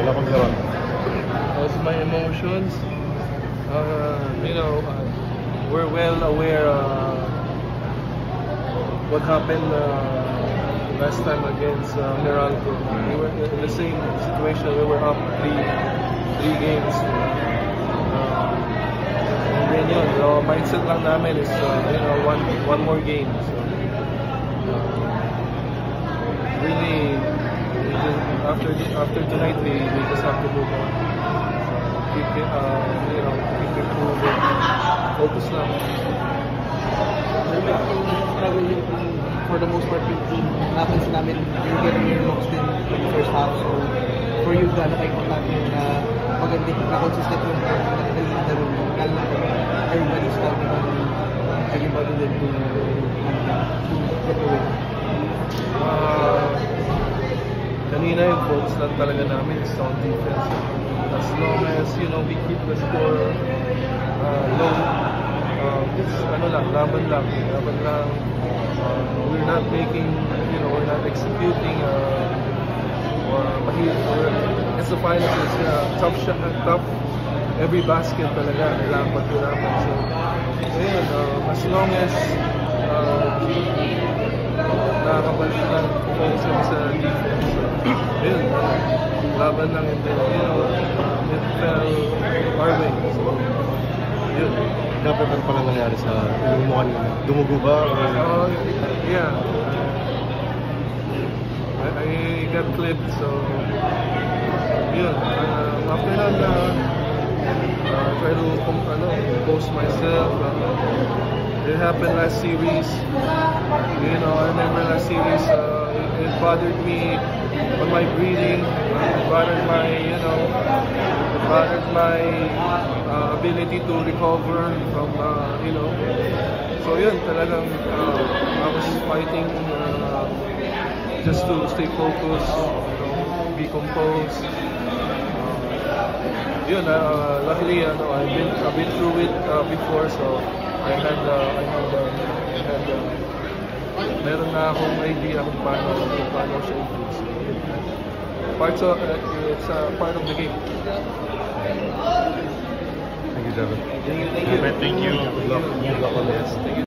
Laban. How's my emotions? We're well aware what happened last time against Meralco. We were in the same situation. We were up three games. And then yun, mindset lang namin is one more game. So really, after tonight, we just have to move on. Keep improving. Focus lang. For the most part, yung team, napansin namin, you're getting your looks din in the first half. So, for you, gano'n kayo importante na maganda na consistent yung laro mo. Lalo na everybody's counting on everybody will to get away. Kanina yung focus lang talaga namin is on defense. As long as, we keep the score low, it's laban lang. We're not making, we're not executing it's the finals, tough shot, tough. Every basket talaga, kailangan patirapan. So, ayun, as long as nakakabalik lang focus sa defense. Ayun, laban lang and then, it fell our way. So, yun. Dapat ano pala nangyari sa yung mukha nila? Dumugo ba? Yeah. I got clipped, so yun. After that, try to compose myself. It happened last series. I remember last series. It bothered me on my breathing. It bothered my ability to recover from So yun, talagang I was fighting just to stay focused, be composed. Luckily, I've been through it before, so meron na akong idea kung paano siya improve. It's part of the game. Thank you, David. Thank you. Thank you. Good luck. Yes, thank you.